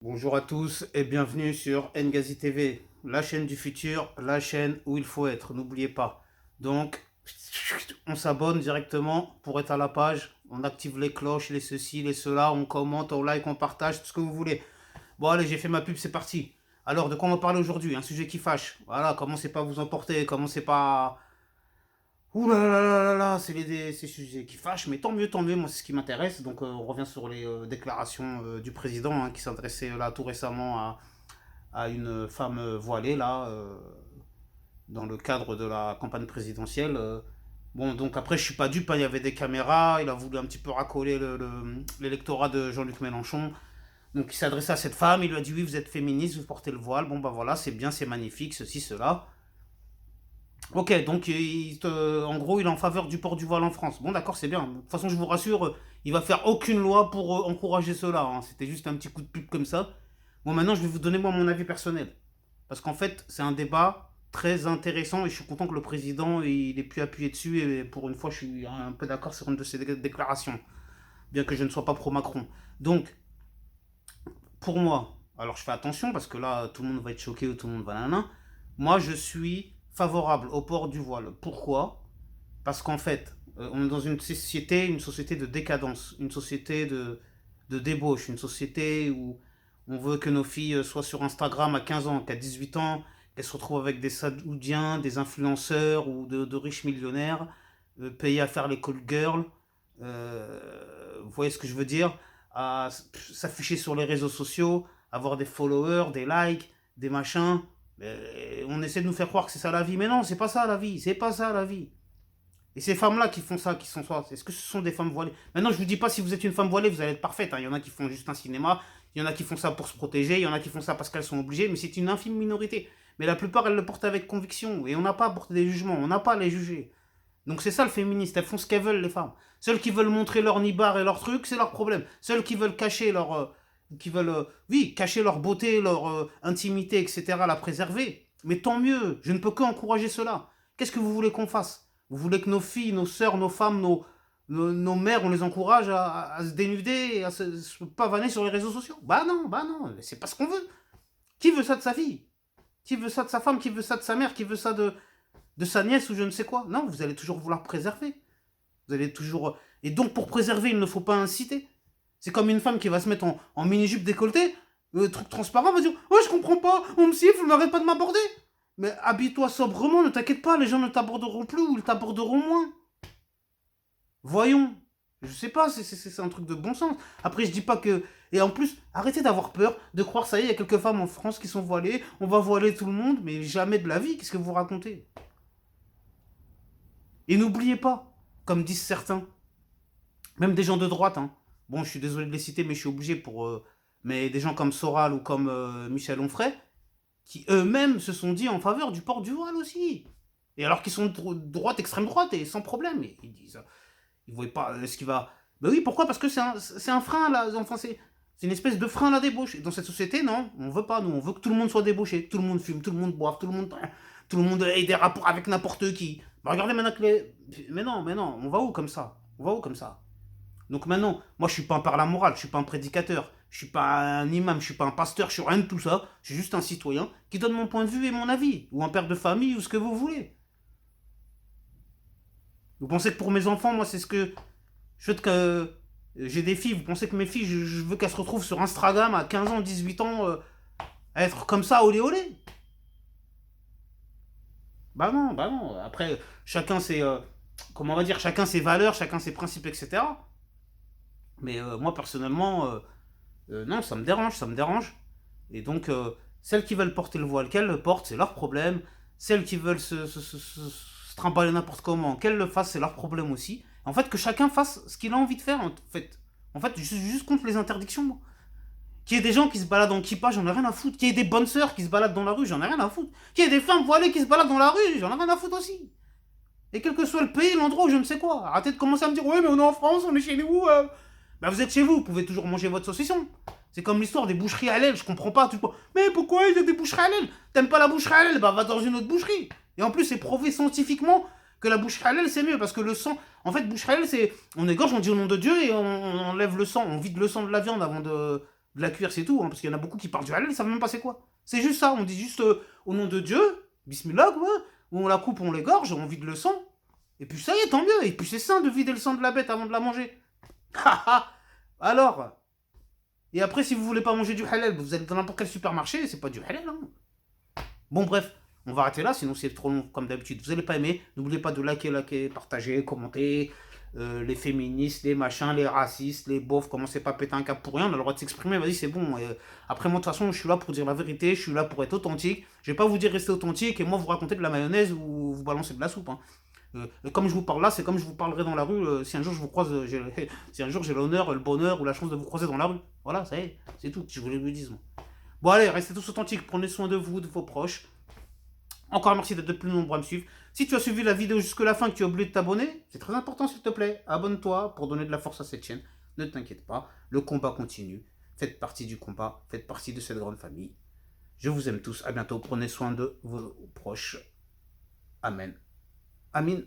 Bonjour à tous et bienvenue sur Ngazi TV, la chaîne du futur, la chaîne où il faut être, n'oubliez pas. Donc, on s'abonne directement pour être à la page, on active les cloches, les ceci, les cela, on commente, on like, on partage, tout ce que vous voulez. Bon allez, j'ai fait ma pub, c'est parti. Alors, de quoi on va parler aujourd'hui? Un sujet qui fâche. Voilà, commencez pas à vous emporter, commencez pas... Ouh là là là là là, c'est ces sujets qui fâchent, mais tant mieux, moi c'est ce qui m'intéresse. Donc on revient sur les déclarations du président hein, qui s'adressait là tout récemment à une femme voilée là dans le cadre de la campagne présidentielle. Bon donc après je suis pas dupe, hein, il y avait des caméras, il a voulu un petit peu racoler l'électorat de Jean-Luc Mélenchon. Donc il s'adressait à cette femme, il lui a dit oui vous êtes féministe, vous portez le voile, bon bah voilà c'est bien, c'est magnifique, ceci, cela. Ok, donc en gros, il est en faveur du port du voile en France. Bon, d'accord, c'est bien. De toute façon, je vous rassure, il va faire aucune loi pour encourager cela, hein. C'était juste un petit coup de pub comme ça. Bon, maintenant, je vais vous donner moi mon avis personnel. Parce qu'en fait, c'est un débat très intéressant et je suis content que le président il ait pu appuyer dessus. Et pour une fois, je suis un peu d'accord sur une de ses déclarations, bien que je ne sois pas pro-Macron. Donc, pour moi, alors je fais attention parce que là, tout le monde va être choqué ou tout le monde va nanana. Moi, je suis favorable au port du voile. Pourquoi? Parce qu'en fait, on est dans une société de décadence, une société de débauche, une société où on veut que nos filles soient sur Instagram à 15 ans, qu'à 18 ans, qu'elles se retrouvent avec des saoudiens, des influenceurs ou de riches millionnaires, payés à faire les call girls. Vous voyez ce que je veux dire? À s'afficher sur les réseaux sociaux, avoir des followers, des likes, des machins. On essaie de nous faire croire que c'est ça la vie. Mais non, c'est pas ça la vie. C'est pas ça la vie. Et ces femmes-là qui font ça, qui sont soit, est-ce que ce sont des femmes voilées? Maintenant, je vous dis pas si vous êtes une femme voilée, vous allez être parfaite, hein. Il y en a qui font juste un cinéma, il y en a qui font ça pour se protéger, il y en a qui font ça parce qu'elles sont obligées, mais c'est une infime minorité. Mais la plupart, elles le portent avec conviction. Et on n'a pas à porter des jugements, on n'a pas à les juger. Donc c'est ça le féministe, elles font ce qu'elles veulent, les femmes. Celles qui veulent montrer leur nibar et leur truc, c'est leur problème. Celles qui veulent cacher leur. Qui veulent, oui, cacher leur beauté, leur intimité, etc., la préserver. Mais tant mieux, je ne peux qu'encourager cela. Qu'est-ce que vous voulez qu'on fasse? Vous voulez que nos filles, nos sœurs, nos femmes, nos mères, on les encourage à se dénuder et à se pavaner sur les réseaux sociaux? Bah non, c'est pas ce qu'on veut. Qui veut ça de sa fille? Qui veut ça de sa femme? Qui veut ça de sa mère? Qui veut ça de sa nièce ou je ne sais quoi? Non, vous allez toujours vouloir préserver. Vous allez toujours. Et donc, pour préserver, il ne faut pas inciter. C'est comme une femme qui va se mettre en mini-jupe décolletée, truc transparent, va dire ouais, je comprends pas, on me siffle, on n'arrête pas de m'aborder. Mais habille-toi sobrement, ne t'inquiète pas, les gens ne t'aborderont plus ou ils t'aborderont moins. Voyons. Je sais pas, c'est un truc de bon sens. Après, je dis pas que. Et en plus, arrêtez d'avoir peur, de croire, ça y est, il y a quelques femmes en France qui sont voilées, on va voiler tout le monde, mais jamais de la vie, qu'est-ce que vous racontez? Et n'oubliez pas, comme disent certains, même des gens de droite, hein. Bon, je suis désolé de les citer, mais je suis obligé pour. Mais des gens comme Soral ou comme Michel Onfray, qui eux-mêmes se sont dit en faveur du port du voile aussi. Et alors qu'ils sont de droite, extrême droite, et sans problème. Et ils disent. Ils ne voient pas ce qui va. Ben oui, pourquoi? Parce que c'est un frein, là. Enfin, c'est une espèce de frein à la débauche. Et dans cette société, non, on veut pas, nous. On veut que tout le monde soit débauché. Tout le monde fume, tout le monde boive, tout le monde ait des rapports avec n'importe qui. Ben regardez maintenant que les. Mais non, on va où comme ça? On va où comme ça? Donc maintenant, moi je suis pas un parlant moral, je suis pas un prédicateur, je suis pas un imam, je suis pas un pasteur, je suis rien de tout ça. Je suis juste un citoyen qui donne mon point de vue et mon avis, ou un père de famille, ou ce que vous voulez. Vous pensez que pour mes enfants, moi c'est ce que je souhaite que j'ai des filles. Vous pensez que mes filles, je veux qu'elles se retrouvent sur Instagram à 15 ans, 18 ans, à être comme ça, olé olé? Bah non. Après, chacun ses, comment on va dire, chacun ses valeurs, chacun ses principes, etc. Mais moi personnellement, non, ça me dérange, ça me dérange. Et donc, celles qui veulent porter le voile, qu'elles le portent, c'est leur problème. Celles qui veulent se trimballer n'importe comment, qu'elles le fassent, c'est leur problème aussi. En fait, que chacun fasse ce qu'il a envie de faire, en fait, je suis juste contre les interdictions, moi. Qu'il y ait des gens qui se baladent en kippa, j'en ai rien à foutre. Qu'il y ait des bonnes sœurs qui se baladent dans la rue, j'en ai rien à foutre. Qu'il y ait des femmes voilées qui se baladent dans la rue, j'en ai rien à foutre aussi. Et quel que soit le pays, l'endroit ou je ne sais quoi. Arrêtez de commencer à me dire, ouais, mais on est en France, on est chez nous. Bah, vous êtes chez vous, vous pouvez toujours manger votre saucisson. C'est comme l'histoire des boucheries halal, je comprends pas. Mais pourquoi il y a des boucheries halal? T'aimes pas la boucherie halal? Bah, va dans une autre boucherie. Et en plus, c'est prouvé scientifiquement que la boucherie halal, c'est mieux parce que le sang. En fait, boucherie halal, c'est. On égorge, on dit au nom de Dieu et on enlève le sang. On vide le sang de la viande avant de de la cuire, c'est tout. Hein, parce qu'il y en a beaucoup qui parlent du halal, ils savent même pas c'est quoi. C'est juste ça, on dit juste au nom de Dieu, bismillah, quoi, on la coupe, on l'égorge, on vide le sang. Et puis ça y est, tant mieux. Et puis c'est sain de vider le sang de la bête avant de la manger. Alors, et après, si vous voulez pas manger du halal, vous allez dans n'importe quel supermarché, c'est pas du halal. Hein. Bon, bref, on va arrêter là, sinon c'est trop long comme d'habitude. Vous n'allez pas aimer, n'oubliez pas de liker, partager, commenter. Les féministes, les machins, les racistes, les beaufs, commencez pas à péter un cap pour rien, on a le droit de s'exprimer, vas-y, c'est bon. Après, moi, de toute façon, je suis là pour dire la vérité, je suis là pour être authentique. Je vais pas vous dire rester authentique et moi vous raconter de la mayonnaise ou vous balancer de la soupe. Hein. Comme je vous parle là, c'est comme je vous parlerai dans la rue si un jour je vous croise, si un jour j'ai l'honneur, le bonheur ou la chance de vous croiser dans la rue. Voilà, ça y est, c'est tout que je voulais vous dire. Bon, allez, restez tous authentiques, prenez soin de vous, de vos proches. Encore merci d'être de plus nombreux à me suivre. Si tu as suivi la vidéo jusque la fin et que tu as oublié de t'abonner, c'est très important s'il te plaît. Abonne-toi pour donner de la force à cette chaîne. Ne t'inquiète pas, le combat continue. Faites partie du combat, faites partie de cette grande famille. Je vous aime tous, à bientôt, prenez soin de vos proches. Amen. Amin.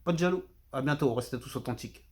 Pas de jaloux. À bientôt, restez tous authentiques.